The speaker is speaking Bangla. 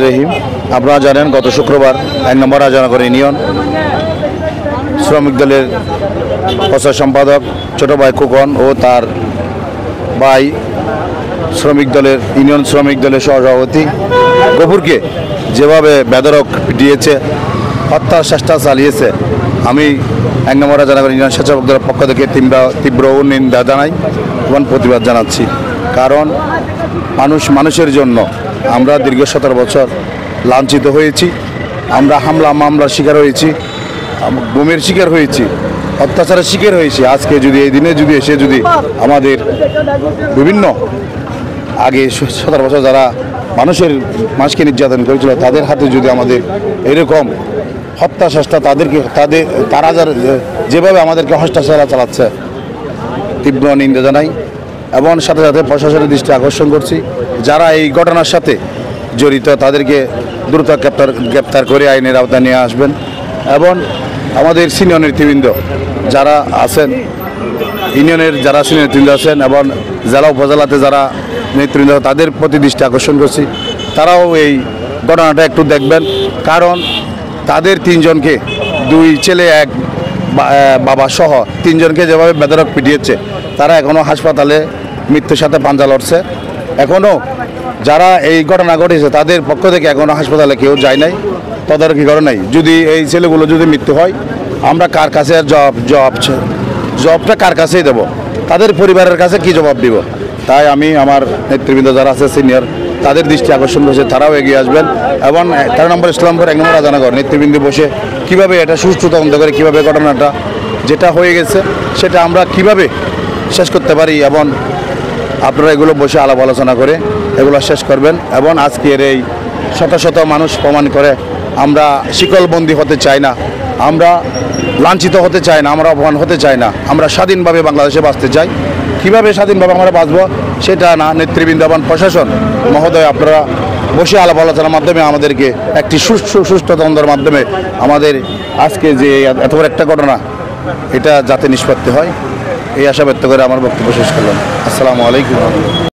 রহিম, আপনারা জানেন গত শুক্রবার 1 নম্বর রাজানগর ইউনিয়ন শ্রমিক দলের প্রচার সম্পাদক ছোট ভাই খোকন ও তার ভাই শ্রমিক দলের ইউনিয়ন শ্রমিক দলের সহসভাপতি গফুরকে যেভাবে বেধড়ক পিটিয়েছে, হত্যার চেষ্টা চালিয়েছে, আমি 1 নম্বর রাজানগর ইউনিয়ন স্বেচ্ছাসেবক দলের পক্ষ থেকে তীব্র নিন্দা জানাই এবং প্রতিবাদ জানাচ্ছি। কারণ মানুষের জন্য আমরা দীর্ঘ 17 বছর লাঞ্ছিত হয়েছি, আমরা হামলা মামলার শিকার হয়েছি, গুমের শিকার হয়েছি, অত্যাচারের শিকার হয়েছি। আজকে যদি এই দিনে যদি এসে যদি আমাদের বিভিন্ন আগে 17 বছর যারা মানুষকে নির্যাতন করেছিল তাদের হাতে যদি আমাদের এরকম হত্যা চেষ্টা তারা যেভাবে আমাদেরকে হত্যাচার চালাচ্ছে, তীব্র নিন্দা জানাই এবং সাথে সাথে প্রশাসনের দৃষ্টি আকর্ষণ করছি, যারা এই ঘটনার সাথে জড়িত তাদেরকে দ্রুত গ্রেপ্তার করে আইনের আওতায় নিয়ে আসবেন এবং আমাদের সিনিয়র নেতৃবৃন্দ যারা আছেন, ইউনিয়নের যারা সিনিয়র নেতৃবৃন্দ আছেন এবং জেলা উপজেলাতে যারা নেতৃবৃন্দ তাদের প্রতি দৃষ্টি আকর্ষণ করছি, তারাও এই ঘটনাটা একটু দেখবেন। কারণ তাদের 3 জনকে, 2 ছেলে 1 বাবা সহ 3 জনকে যেভাবে বেধড়ক পিটিয়েছে, তারা এখনও হাসপাতালে মৃত্যুর সাথে পাঞ্জা লড়ছে। এখনও যারা এই ঘটনা ঘটেছে তাদের পক্ষ থেকে এখনও হাসপাতালে কেউ যায় নাই, তদারকি করে নাই। যদি এই ছেলেগুলো যদি মৃত্যু হয়, আমরা কার কাছে জবটা কার কাছেই দেবো, তাদের পরিবারের কাছে কি জবাব দিব? তাই আমি আমার নেতৃবৃন্দ যারা আছে সিনিয়র তাদের দৃষ্টি আকর্ষণ করছে, তারাও এগিয়ে আসবেন এবং 13 নম্বর ইসলামপুর 1 নম্বর রাজানগর নেতৃবৃন্দ বসে কীভাবে এটা সুষ্ঠু তদন্ত করে কীভাবে ঘটনাটা যেটা হয়ে গেছে সেটা আমরা কিভাবে শেষ করতে পারি এবং আপনারা এগুলো বসে আলাপ আলোচনা করে এগুলো শেষ করবেন। এবং আজকের এই শত শত মানুষ প্রমাণ করে আমরা শিকলবন্দি হতে চাই না, আমরা লাঞ্ছিত হতে চাই না, আমরা অপমান হতে চাই না, আমরা স্বাধীনভাবে বাংলাদেশে বাঁচতে চাই। কীভাবে স্বাধীনভাবে আমরা বাঁচব সেটা না নেতৃবৃন্দ এবং প্রশাসন মহোদয় আপনারা বসে আলাপ আলোচনার মাধ্যমে আমাদেরকে একটি সুষ্ঠু তদন্তের মাধ্যমে আমাদের আজকে যে এত বড় একটা ঘটনা এটা যাতে নিষ্পত্তি হয়, এই আশা ব্যক্ত করে আমার বক্তব্য শেষ করলাম। আসসালামু আলাইকুম।